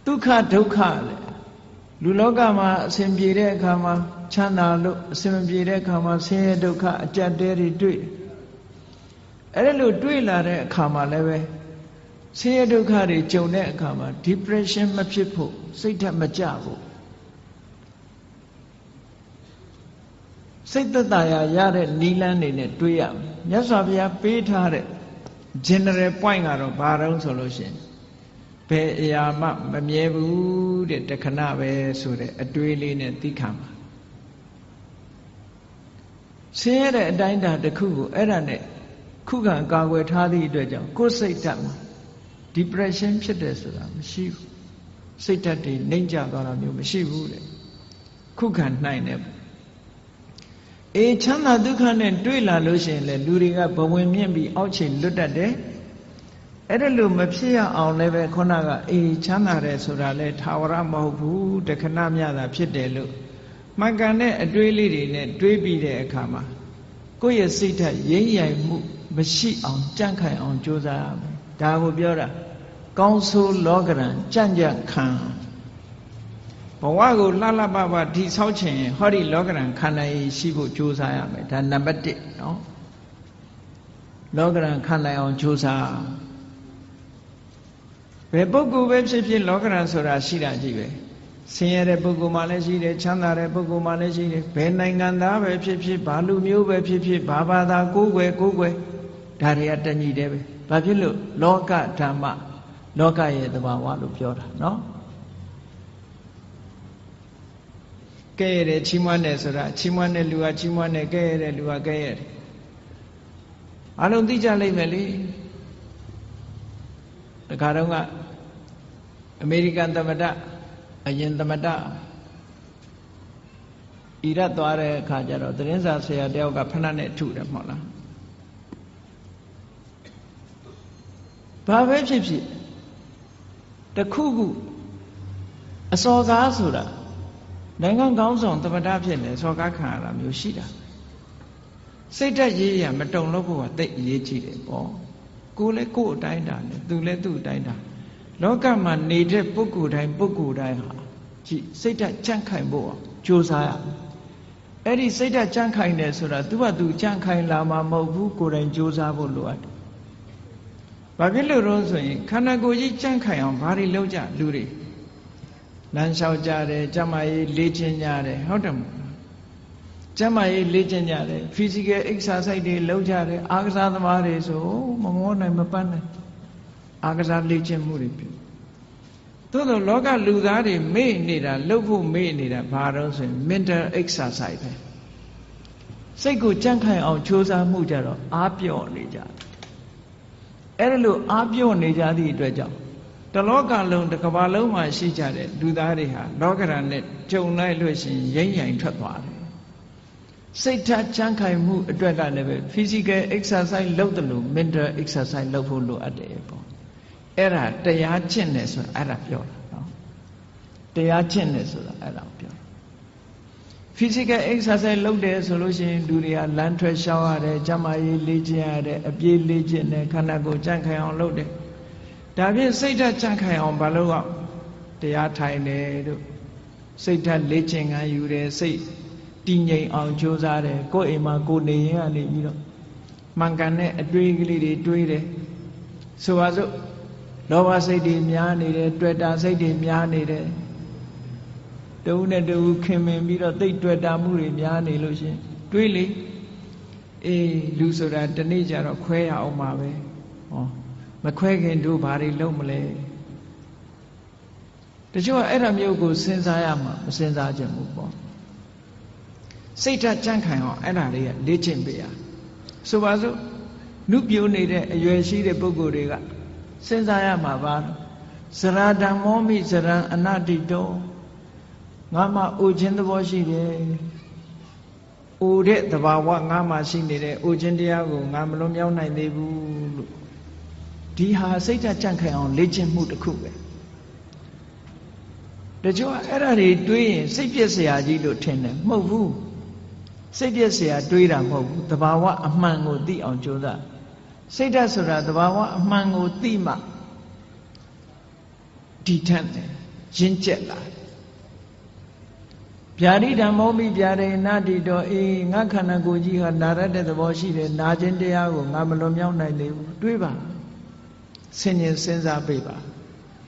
dukkha dukkha လူလောကမှာအစဉ်ပြေတဲ့အခါမှာချမ်းသာလို့အစဉ်မပြေတဲ့အခါမှာဆင်းရဲဒုက္ခအကြက်တဲတွေတွေ့အဲ့ဒါလို့တွေ့လာတဲ့အခါမှာလည်းပဲဆင်းရဲဒုက္ခတွေကြုံတဲ့အခါမှာ depression မဖြစ်ဖို့စိတ်ဓာတ်မကျဖို့စိတ်သက်သာရတဲ့နိလန်းနေနဲ့တွေးရမယ်မြတ်စွာဘုရားပေးထားတဲ့ general point ကတော့ဘာတော့ဆိုလို့ရှိရင်ဘယ်အရာမှမမြဲဘူးတဲ့တခဏပဲဆိုတဲ့အတွေးလေးနဲ့သိခံပါဆင်းရဲတဲ့အတိုင်းအတာတစ်ခုကိုအဲ့ဒါနဲ့ခုခံကာကွယ်ထားသည့်အတွက်ကြောင့်ကိုယ်စိတ်ဓာတ်မှာ depression ဖြစ်တယ်ဆိုတာမရှိဘူးစိတ်ဓာတ်တွေနှိမ့်ကျသွားတာမျိုးမရှိဘူးတဲ့ခုခံနိုင်တယ်အေးချမ်းသာဒုက္ခနဲ့တွေ့လာလို့ရှိရင်လေလူတွေကဘဝင်မြင့်ပြီးအောက်ခြေလွတ်တတ်တယ်အဲ့ဒါလို့မဖြစ်ရအောင်လည်းပဲခုနကအေးချမ်းသာတယ်ဆိုတာလဲထာဝရမဟုတ်ဘူးတခဏမျှတာဖြစ်တယ်လို့မှန်ကန်တဲ့အတွေးလေးတွေနဲ့တွေးပြီးတဲ့အခါမှာကိုယ့်ရဲ့စိတ်ဓာတ်ရိမ့်ရိုင်မှုမရှိအောင်ကြန့်ခိုင်အောင်ကြိုးစားရမယ်ဒါကိုပြောတာကောင်းဆိုးလောကရန်ကြန့်ကြန့်ခံဘဝကိုလှလှပပတိဆောက်ခြင်းဟောဒီလောကရန်ခန္ဓာရေးရှိဖို့ကြိုးစားရမယ်ဒါနံပါတ်1နော်လောကရန်ခန္ဓာအောင်ကြိုးစားဘယ်ပုဂ္ဂိုလ်ပဲဖြစ်ဖြစ်လောကရန်ဆိုတာရှိတာကြည့်ပဲဆင်းရဲတဲ့ပုဂ္ဂိုလ်မှလည်းရှိတယ်ချမ်းသာတဲ့ပုဂ္ဂိုလ်မှလည်းရှိတယ်ဘယ်နိုင်ငံသားပဲဖြစ်ဖြစ်ဘာလူမျိုးပဲဖြစ်ဖြစ်ဘာဘာသာကိုယ်ွယ်ဒါတွေကတညီတယ်ပဲဘာဖြစ်လို့လောကဓမ္မလောကရဲ့သဘာဝလို့ပြောတာနော်ကဲရတယ်ချီးမွမ်းတယ်ဆိုတာချီးမွမ်းတဲ့လူကချီးမွမ်းတယ်ကဲရတဲ့လူကကဲရတယ်အလုံးသိကြလိမ့်မယ်လေတခါတော့ကအမေရိကန်သမ္မတအရင်သမ္မတအီရတ်သွားတဲ့အခါကျတော့သတင်းစာဆရာတယောက်ကဖဏနဲ့ထုတယ်မဟုတ်လားဘာပဲဖြစ်ဖြစ်တခုခုအစော်ကားဆိုတာနိုင်ငံကောင်းဆောင်သမ္မတဖြစ်နေစော်ကားခံရတာမျိုးရှိတာစိတ်ဓာတ်ရေးရမတုံလို့ဖို့ကသိအရေးကြီးတယ်ပေါ့ကိုယ်လည်းကိုယ်အတိုင်းတာနဲ့သူလည်းသူ့အတိုင်းတာလောကမှာနေတဲ့ပုဂ္ဂိုလ်တိုင်းဟာကြည့်စိတ်ဓာတ်ကြန့်ခိုင်ဖို့ကြိုးစားရအဲ့ဒီစိတ်ဓာတ်ကြန့်ခိုင်တယ်ဆိုတာသူကသူကြန့်ခိုင်လာမှာမဟုတ်ဘူးကိုယ်တိုင်ကြိုးစားဖို့လိုအပ်တယ်။ဘာဖြစ်လို့လဲဆိုရင်ခန္ဓာကိုယ်ကြီးကြန့်ခိုင်အောင်ဘာတွေလုပ်ကြလူတွေလမ်းလျှောက်ကြတယ်ကျမကြီးလေ့ကျင့်ကြတယ်ဟုတ်တယ်မဟုတ်လားကျမကြီးလေ့ကျင့်ကြတယ် physical exercise တွေလုပ်ကြတယ်အားကစားသမားတွေဆိုမမောနိုင်မပန်းနိုင်အားကစားလေ့ကျင့်မှုတွေပြုသို့သောလောကလူသားတွေမေ့နေတာလှုပ်ဖို့မေ့နေတာဘာတော့ဆိုရင် mental exercise ပဲစိတ်ကိုကြန့်ခိုင်အောင်ကြိုးစားမှုကြတော့အားပြော့နေကြတယ်အဲ့ဒါလို့အားပြော့နေကြသည့်အတွက်ကြောင့်တလောကလုံးတစ်ကမ္ဘာလုံးမှာရှိကြတဲ့လူသားတွေဟာလောကရန်နဲ့ကြုံလိုက်လို့ရှိရင်ရိမ့်ရိုင်ထွက်သွားတယ်စိတ်ဓာတ်ကြန့်ခိုင်မှုအတွက်ကလည်းပဲ physical exercise လုပ်တယ်လို့ mental exercise လုပ်ဖို့လိုအပ်တယ်ပေါ့အဲ့ဒါတရားကျင့်တယ်ဆိုတာအဲ့ဒါပြောတာနော်တရားကျင့်တယ်ဆိုတာအဲ့ဒါပြောတာ physical exercise လုပ်တယ်ဆိုလို့ရှိရင်လူတွေကလမ်းထွက်ရှောင်းရတယ်ကျန်းမာရေးလေ့ကျင့်ရတယ်အပြေးလေ့ကျင့်တယ်ခန္ဓာကိုယ်ကြန့်ခိုင်အောင်လုပ်တယ်ဒါဖြင့်စိတ်ဓာတ်ကြန့်ခိုင်အောင်ဘာလို့အောင်တရားထိုင်တယ်တို့စိတ်ဓာတ်လေ့ကျင့်ခန်းယူတယ်စိတ်တည်ငြိမ်အောင်ကြိုးစားတယ်ကိုယ်အိမ်မှာကိုယ်နေရင်ကနေပြီးတော့မှန်ကန်တဲ့အတွေးကလေးတွေတွေးတယ်ဆိုပါစို့လောဘစိတ်တွေများနေတယ်တွေ့တာစိတ်တွေများနေတယ်တဦးနဲ့တဦးခင်မင်ပြီးတော့သိတွေ့တာမှုတွေများနေလို့ရှင်တွေးလေအေးလူဆိုတာတနေ့ကျတော့ခွဲရအောင်ပါပဲဟောမခွဲခင်တို့ဘာတွေလုပ်မလဲတချို့ကအဲ့ဒါမျိုးကိုစဉ်းစားရမှာမစဉ်းစားကြဘူးပေါ့စိတ်ဓာတ်ကြန့်ခိုင်အောင်အဲ့ဒါတွေကလေ့ကျင့်ပေးရဆိုပါစို့နုပြိုးနေတဲ့အရွယ်ရှိတဲ့ပုဂ္ဂိုလ်တွေကစဉ်းစားရမှာပါဇရာဓမ္မောမိဇရံအနတ္တိတောငါမှအိုခြင်းသဘောရှိတယ်အိုတဲ့သဘာဝငါမှရှိနေတယ်အိုခြင်းတရားကိုငါမလွန်မြောက်နိုင်သေးဘူးလို့ဒီဟာစိတ်ဓာတ်ကြန့်ခိုင်အောင်လေ့ကျင့်မှုတစ်ခုပဲတချို့အဲ့ဒါတွေတွေးရင်စိတ်ပြည့်စရာကြီးလို့ထင်တယ်မဟုတ်ဘူးစိတ်ပြည့်စရာတွေးတာမဟုတ်ဘူးသဘာဝအမှန်ကိုသိအောင်ကြိုးစားစိတ်ဓာတ်ဆိုတာသဘာဝအမှန်ကိုသိမှဒီထက်တယ် ရင့်ကျက်လာဗျာဒိဓမ္မောမိဗျာဒိနာတိတောအေးငါခန္ဓာကိုယ်ကြီးဟာနာရတဲ့သဘောရှိတယ်နာခြင်းတရားကိုငါမလွန်မြောက်နိုင်သေးဘူးတွေးပါဆင်ញင်စဉ်းစားပေးပါ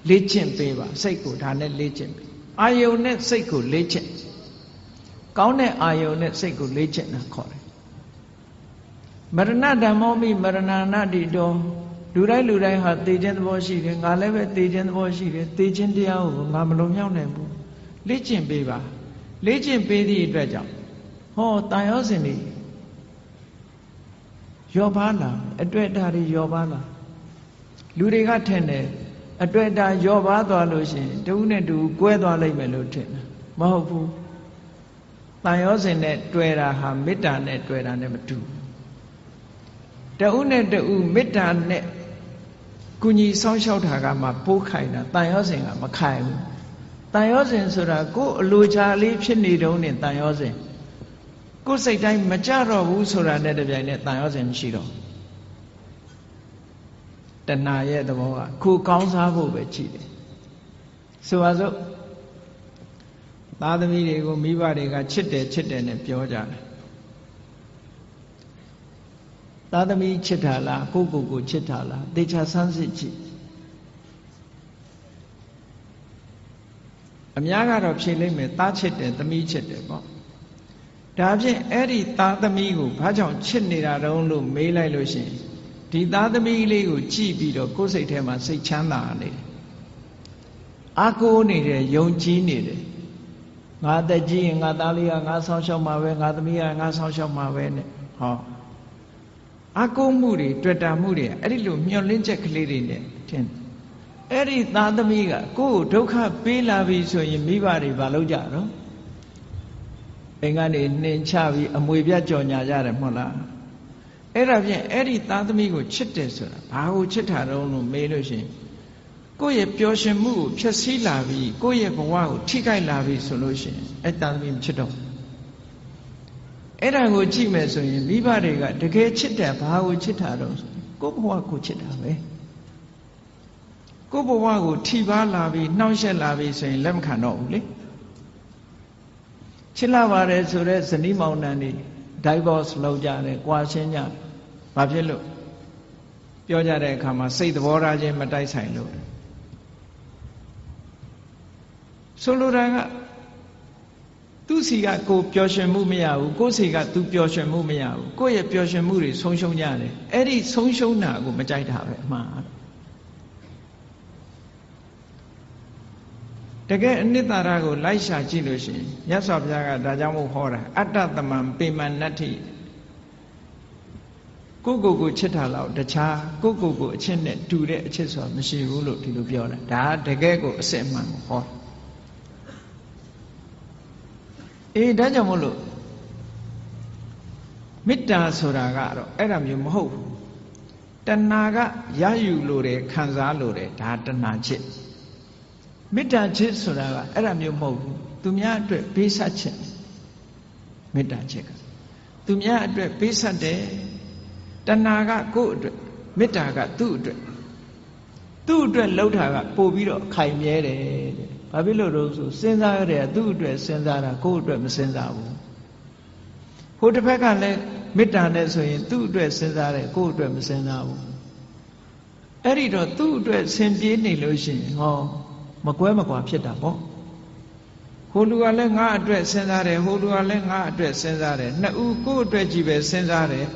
လေ့ကျင့်ပေးပါစိတ်ကိုဒါနဲ့လေ့ကျင့်ပေးအာယုန်နဲ့စိတ်ကိုလေ့ကျင့်ကောင်းတဲ့အာယုန်နဲ့စိတ်ကိုလေ့ကျင့်တာခေါ်တယ်မရဏဓမ္မောမိမရဏနာတိတောလူတိုင်းဟာသိခြင်းသဘောရှိတယ်ငါလည်းပဲသိခြင်းသဘောရှိတယ်သိခြင်းတရားကိုငါမလွန်မြောက်နိုင်ဘူးလေ့ကျင့်ပေးပါလေ့ကျင့်ပေးသည့်အတွက်ကြောင့်ဟောတန်ရောစဉ်တွေယောပါလာအတွေ့အတာတွေယောပါလာလူတွေကထင်တယ်အတွေ့အတာယောပါသွားလို့ရှိရင်တဦးနဲ့တူကွဲသွားလိမ့်မယ်လို့ထင်တယ်မဟုတ်ဘူးတန်ရောစဉ်နဲ့တွေ့တာဟာမေတ္တာနဲ့တွေ့တာနဲ့မတူတဦးနဲ့တူမေတ္တာနဲ့ကုညီဆောင်းလျှောက်တာကမှပိုးခိုင်တာတန်ရောစဉ်ကမခိုင်ဘူးတန်ရောစဉ်ဆိုတာကိုယ်အလိုချလေးဖြစ်နေတုန်းနဲ့တန်ရောစဉ်ကိုယ်စိတ်တိုင်းမကြတော့ဘူးဆိုတာနဲ့တပြိုင်နက်တန်ရောစဉ်မရှိတော့တဏှာရဲ့သဘောကကိုယ်ကောင်းစားဖို့ပဲကြည့်တယ်ဆိုပါစို့သားသမီးတွေကိုမိဘတွေကချစ်တယ်နဲ့ပြောကြတယ်သားသမီးချစ်တာလားကိုကိုချစ်တာလားသေချာဆန်းစစ်ကြည့်အများကတော့ဖြေလိုက်မယ်သားချစ်တယ်သမီးချစ်တယ်ပေါ့ဒါဖြင့်အဲ့ဒီသားသမီးကိုဘာကြောင့်ချစ်နေတာတုံးလို့မေးလိုက်လို့ရှိရင်ဒီသားသမီးလေးကိုကြည့်ပြီးတော့ကိုယ်စိတ်ထဲမှာစိတ်ချမ်းသာနေတယ်အာကိုးနေတယ်ယုံကြည်နေတယ်ငါတက်ကြီးရင်ငါသားလေးကငါဆောင်းရှောက်မှာပဲငါသမီးကငါဆောင်းရှောက်မှာပဲနဲ့ဟောအာကိုးမှုတွေတွေ့တာမှုတွေအဲ့ဒီလိုမျောလင့်ချက်ကလေးတွေနဲ့ထင်အဲ့ဒီသားသမီးကကိုယ့်ကိုဒုက္ခပေးလာပြီဆိုရင်မိဘတွေဘာလုပ်ကြတော့အိမ်ကနေနှင်ချပြီးအမွေပြတ်ကြော်ညာကြတယ်မဟုတ်လားအဲ့ဒါဖြင့်အဲ့ဒီသားသမီးကိုချစ်တယ်ဆိုတာဘာကိုချစ်တာတော့လို့မေးလို့ရှိရင်ကိုယ့်ရဲ့ပျော်ရွှင်မှုကိုဖျက်ဆီးလာပြီးကိုယ့်ရဲ့ဘဝကိုထိခိုက်လာပြီးဆိုလို့ရှိရင်အဲ့သားသမီးမချစ်တော့အဲ့ဒါကိုကြည့်မယ်ဆိုရင်မိဘတွေကတကယ်ချစ်တယ်ဘာကိုချစ်တာတော့ကိုယ့်ဘဝကိုချစ်တာပဲကိုယ့်ဘဝကိုထိပါလာပြီးနှောင့်ယှက်လာပြီးဆိုရင်လက်မခံတော့ဘူးလေချစ်လာပါတယ်ဆိုတော့ဇနီးမောင်နှံတွေ divorce လုပ်ကြတယ်၊ကွာရှင်းကြတယ်။ဘာဖြစ်လို့ပြောကြတဲ့အခါမှာစိတ်သဘောထားချင်းမတိုက်ဆိုင်လို့ဆိုလိုတာကသူ့စီကကိုပျော်ရွှင်မှုမရဘူးကိုယ့်စီကသူပျော်ရွှင်မှုမရဘူးကိုယ့်ရဲ့ပျော်ရွှင်မှုတွေဆုံးရှုံးကြတယ်အဲ့ဒီဆုံးရှုံးတာကိုမကြိုက်တာပဲအမှားတကယ်အနိတ္တရာကိုလိုက်ရှာကြည့်လို့ရှိရင်မြတ်စွာဘုရားကဒါကြောင့်မို့ဟောတာအတ္တသမံပေမနတ္ထိကိုကိုချစ်တာလောက်တခြားကိုကိုအချစ်နဲ့တူတဲ့အချစ်ဆိုတာမရှိဘူးလို့ဒီလိုပြောတာဒါတကယ်ကိုအစစ်အမှန်ကိုဟောဒါကြောင့်မို့လို့မေတ္တာဆိုတာကတော့အဲ့ဒါမျိုးမဟုတ်ဘူးတဏှာကရယူလို့တယ်ခံစားလို့တယ်ဒါတဏှာချစ်မေတ္တာချစ်ဆိုတာကအဲ့ဒါမျိုးမဟုတ်ဘူးသူများအတွက်ပေးဆက်ခြင်းမေတ္တာချစ်ကသူများအတွက်ပေးဆက်တယ်တဏှာကကိုယ့်အတွက်မေတ္တာကသူ့အတွက်လှုပ်တာကပို့ပြီးတော့ခိုင်မြဲတယ်တဲ့ဘာဖြစ်လို့လို့ဆိုစဉ်းစားရတယ်သူ့အတွက်စဉ်းစားတာကိုယ့်အတွက်မစဉ်းစားဘူးဟိုတစ်ဖက်ကလည်းမေတ္တာနဲ့ဆိုရင်သူ့အတွက်စဉ်းစားတယ်ကိုယ့်အတွက်မစဉ်းစားဘူးအဲ့ဒီတော့သူ့အတွက်ဆင်ပြေးနေလို့ရှိရင်ဟောမကွဲမကွာဖြစ်တာပေါ့ဟိုလူကလည်းငါအတွက်စဉ်းစားတယ်ဟိုလူကလည်းငါအတွက်စဉ်းစားတယ်နှစ်ဦးကိုယ့်အတွက်ကြီးပဲစဉ်းစားတယ်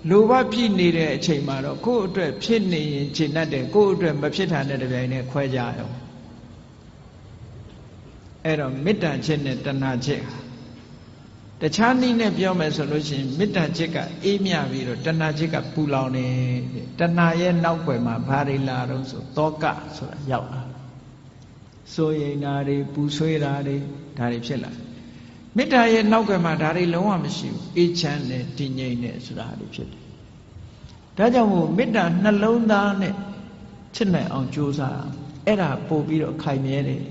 လိုဘဖြစ်နေတဲ့အချိန်မှာတော့ကိုယ့်အတွက်ဖြစ်နေရင်ခြေနှက်တယ်ကိုယ့်အတွက်မဖြစ်တာနဲ့တပြိုင်တည်းခွဲကြရောအဲ့တော့မေတ္တာချစ်နဲ့တဏှာချစ်တခြားနည်းနဲ့ပြောမယ်ဆိုလို့ရှိရင်မေတ္တာချစ်ကအေးမြပြီးတော့တဏှာချစ်ကပူလောင်နေတဏှာရဲ့နောက်ွယ်မှာဘာတွေလာတော့ဆိုတောကဆိုတာရောက်လာစိုးရိမ်တာတွေပူဆွေးတာတွေဒါတွေဖြစ်လာမေတ္တာရဲ့နောက်ကမှာဒါတွေလုံးဝမရှိဘူးအေးချမ်းတယ်တည်ငြိမ်တယ်ဆိုတာတွေဖြစ်တယ်ဒါကြောင့်မို့မေတ္တာနှလုံးသားနဲ့ချစ်နိုင်အောင်ကြိုးစားအဲ့ဒါပို့ပြီးတော့ခိုင်မြဲတယ်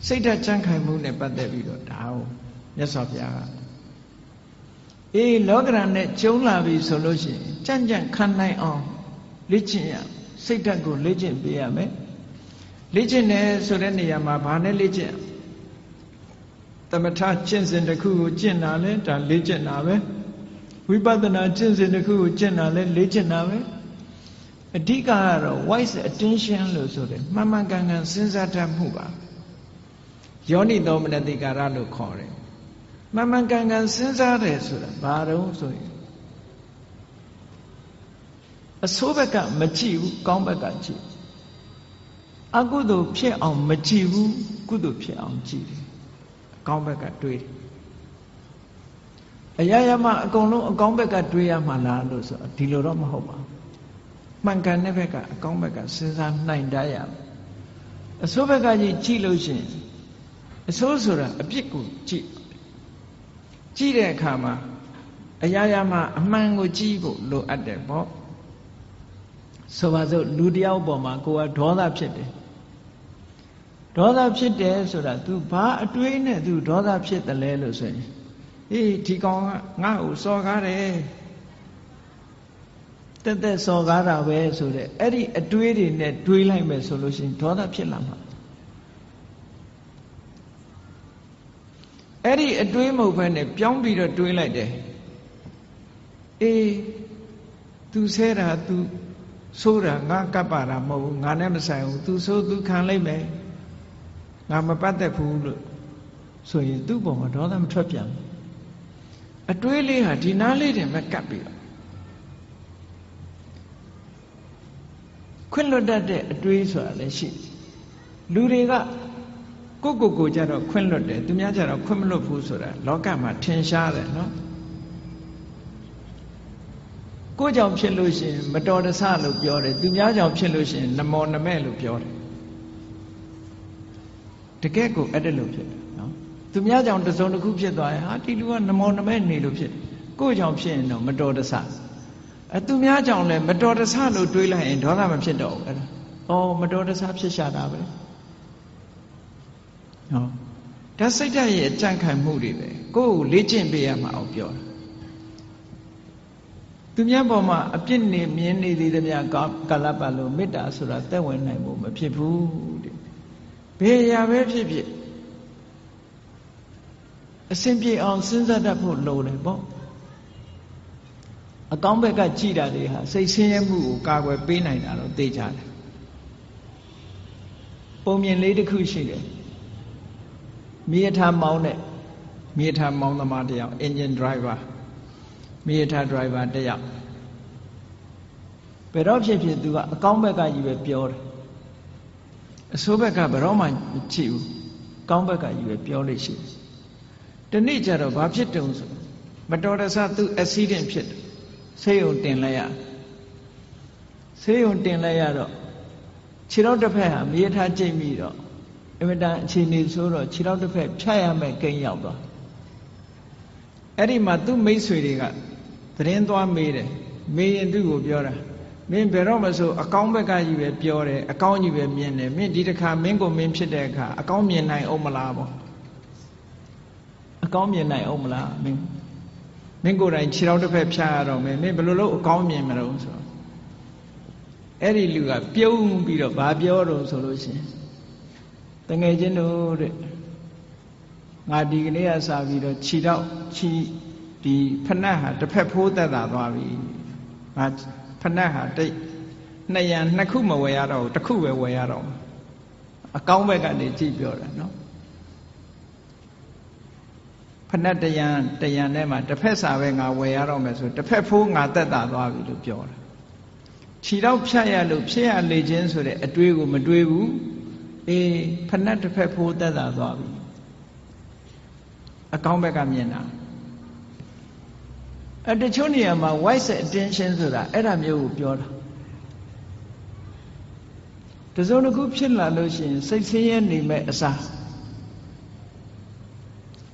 စိတ်ဓာတ်ကြံ့ခိုင်မှုနဲ့ပတ်သက်ပြီးတော့ဒါကိုမြတ်စွာဘုရားကလောကရန်နဲ့ကျုံလာပြီဆိုလို့ရှိရင်ကြံ့ကြံ့ခံနိုင်အောင်လေ့ကျင့်ရစိတ်ဓာတ်ကိုလေ့ကျင့်ပေးရမယ် လေ့ကျင့်တယ်ဆိုတဲ့နေရာမှာဘာနဲ့လေ့ကျင့်သမထကျင့်စဉ်တစ်ခုကိုကျင့်တာလဲဒါလေ့ကျင့်တာပဲဝိပဿနာကျင့်စဉ်တစ်ခုကိုကျင့်တာလဲလေ့ကျင့်တာပဲအဓိကကတော့ wise attention လို့ဆိုတယ်မှန်မှန်ကန်ကန်စဉ်းစားတတ်မှုပါယောနိသောမနတိကာရလို့ခေါ်တယ်မှန်မှန်ကန်ကန်စဉ်းစားတယ်ဆိုတာဘာတော့ဆိုရင်အဆိုးဘက်ကမကြည့်ဘူးကောင်းဘက်ကကြည့်အကုသိုလ်ဖြစ်အောင်မကြည့်ဘူးကုသိုလ်ဖြစ်အောင်ကြည့်တယ်အကောင်းဘက်ကတွေးတယ်အရာရာမှာအကုန်လုံးအကောင်းဘက်ကတွေးရမှာလားလို့ဆိုဒီလိုတော့မဟုတ်ပါဘူးမှန်ကန်တဲ့ဘက်ကအကောင်းဘက်ကစဉ်းစားနိုင်တတ်ရမယ်အဆိုးဘက်ကကြည့်လို့ရှိရင်အဆိုးဆိုတာအပြစ်ကိုကြည့်တဲ့အခါမှာအရာရာမှာအမှန်ကိုကြည့်ဖို့လိုအပ်တယ်ပေါ့ဆိုပါစို့လူတယောက်ပေါ်မှာကိုယ်ကဒေါသဖြစ်တယ်ဒေါသဖြစ်တယ်ဆိုတာ तू ဘာအတွေးနဲ့ तू ဒေါသဖြစ်တယ်လဲလို့ဆိုရင်အေးဒီကောင်ကငါ့ကိုစော်ကားတယ်တက်စော်ကားတာပဲဆိုတဲ့အဲ့ဒီအတွေးတွေနဲ့တွေးလိုက်မယ်ဆိုလို့ရှိရင်ဒေါသဖြစ်လာမှာအဲ့ဒီအတွေးမဟုတ်ဘဲနဲ့ပြောင်းပြီးတော့တွေးလိုက်တယ်အေး तू ဆဲတာ तू ဆိုးတာငါကပ်ပါတာမဟုတ်ဘူးငါနဲ့မဆိုင်ဘူး तू ဆိုး तू ခံလိုက်မယ်ငါမပတ်သက်ဘူးလို့ဆိုရင်သူ့ပုံမှာဒေါသမထွက်ပြန်ဘူးအတွေးလေးဟာဒီနားလေးတင်ပဲကပ်ပြီးတော့ခွင့်လွတ်တတ်တဲ့အတွေးဆိုတာလည်းရှိလူတွေကကိုကြတော့ခွင့်လွတ်တယ်သူများကြတော့ခွင့်မလွတ်ဘူးဆိုတာလောကမှာထင်ရှားတယ်နော်ကိုကြောင့်ဖြစ်လို့ရှိရင်မတော်တဆလို့ပြောတယ်သူများကြောင့်ဖြစ်လို့ရှိရင်နမောနမဲ့လို့ပြောတယ်တကယ်ကိုအဲ့ဒါလို့ဖြစ်တယ်နော်သူများကြောင့်တစုံတစ်ခုဖြစ်သွားရင်ဟာဒီလူကနမောနမဲ့နေလို့ဖြစ်တယ်ကိုကြောင့်ဖြစ်ရင်တော့မတော်တဆသူများကြောင့်လည်းမတော်တဆလို့တွေးလိုက်ရင်ဒေါသမဖြစ်တော့ဘူးအဲ့ဒါမတော်တဆဖြစ်ရှာတာပဲနော်ဒါစိတ်ဓာတ်ရဲ့အကြံခံမှုတွေပဲကိုယ်ကိုလေ့ကျင့်ပေးရမှာအောင်ပြောတာသူများပေါ်မှာအပြစ်နေမြင်နေသည်တည်းများကာလပတ်လို့မေတ္တာဆိုတာသက်ဝင်နိုင်ဖို့မဖြစ်ဘူးတဲ့ဘယ်ရာပဲဖြစ်ဖြစ်အစဉ်ပြေအောင်စဉ်းစားတတ်ဖို့လိုတယ်ပေါ့အကောင်းဘက်ကကြည်တာတွေဟာစိတ်ဆင်းရဲမှုကိုကာကွယ်ပေးနိုင်တာတော့သိကြတယ်ပုံမြင်လေးတစ်ခုရှိတယ်မြေထားမောင်းတဲ့မြေထားမောင်းသမားတယောက် engine driver မြေထား driver တယောက်ဘယ်တော့ဖြစ်ဖြစ်သူကအကောင်းဘက်ကကြီးပဲပြောတယ်အဆိုးဘက်ကဘယ်တော့မှမကြည့်ဘူးကောင်းဘက်ကကြီးပဲပြောလို့ရှိတယ်ဒီနေ့ကျတော့ဘာဖြစ်တုံဆိုမတော်တဆသူ accident ဖြစ်တယ်ဆေးရုံတင်လိုက်ရဆေးရုံတင်လိုက်ရတော့ခြေထောက်တစ်ဖက်ဟာမြေထားကျိတ်ပြီးတော့အင်မတန်အခြေအနေဆိုတော့ခြေထောက်တစ်ဖက်ဖြတ်ရမယ်ကိန်းရောက်သွားအဲ့ဒီမှာသူ့မိတ်ဆွေတွေကသတင်းသွားမေးတယ်မေးရင်သူ့ကိုပြောတာမင်းဘယ်တော့မှဆိုအကောင်းဘက်ကကြီးပဲပြောတယ်အကောင်းကြီးပဲမြင်တယ်မင်းဒီတစ်ခါမင်းကိုမင်းဖြစ်တဲ့အခါအကောင်းမြင်နိုင်အောင်မလားပေါ့အကောင်းမြင်နိုင်အောင်မလားမင်းကိုယ်တိုင်ခြေထောက်တစ်ဖက်ဖြတ်ရတော့မင်းဘယ်လိုလုပ်အကောင်းမြင်မလို့ဆိုတော့အဲ့ဒီလူကပြုံးပြီးတော့ဘာပြောတော့ဆိုလို့ရှိရင်တငယ်ချင်းတို့တဲ့ငါဒီကနေ့ကစပြီးတော့ခြေထောက်ဒီဖနက်ဟာတစ်ဖက်ဖိုးသက်သာသွားပြီငါဖနက်ဟာနှစ်ခုမဝယ်ရတော့ဘူးတစ်ခုပဲဝယ်ရတော့အကောင်းဘက်ကနေကြည့်ပြောတာနော်ဖနက်တရံထဲမှာတစ်ဖက်စာပဲငါဝယ်ရတော့မယ်ဆိုတစ်ဖက်ဖိုးငါသက်သာသွားပြီလို့ပြောတာခြေထောက်ဖြတ်ရလို့ဖြစ်ရလေခြင်းဆိုတဲ့အတွေးကိုမတွေးဘူးအေးဖနက်တစ်ဖက်ဖိုးသက်သာသွားပြီအကောင်းဘက်ကမြင်တာတချို့နေရာမှာ wise attention ဆိုတာအဲ့ဒါမျိုးကိုပြောတာတစုံတစ်ခုဖြစ်လာလို့ရှိရင်စိတ်ဆင်းရဲနေမဲ့အစား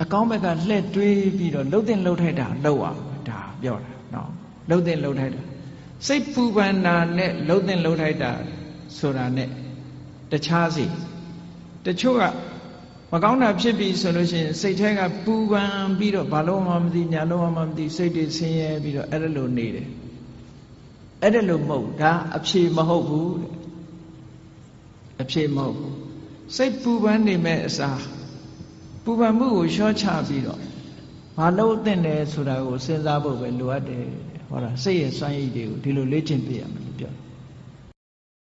အကောင်းဘက်ကလှည့်တွေးပြီးတော့လှုပ်တင်လှုပ်ထိုက်တာလှုပ်အောင်ဒါပြောတာနော်လှုပ်တင်လှုပ်ထိုက်တာစိတ်ပူပန်တာနဲ့လှုပ်တင်လှုပ်ထိုက်တာဆိုတာနဲ့တခြားစီတချို့ကမကောင်းတာဖြစ်ပြီဆိုလို့ရှိရင်စိတ်ထဲကပူပန်ပြီးတော့ဘာလို့မှမသိညာလို့မှမသိစိတ်တွေဆင်းရဲပြီးတော့အဲ့ဒါလိုနေတယ်အဲ့ဒါလိုမဟုတ်ဒါအဖြေမဟုတ်ဘူး အဖြစ်မဟုတ်ဘူးစိတ်ပူပန်နေမဲ့အစားပူပန်မှုကိုလျှော့ချပြီးတော့ဘာလို့သင့်တယ်ဆိုတာကိုစဉ်းစားဖို့ပဲလိုအပ်တယ်ဟောတာစိတ်ရဲ့စွမ်းရည်တွေကိုဒီလိုလေ့ကျင့်ပြရမယ်လို့ပြောတယ်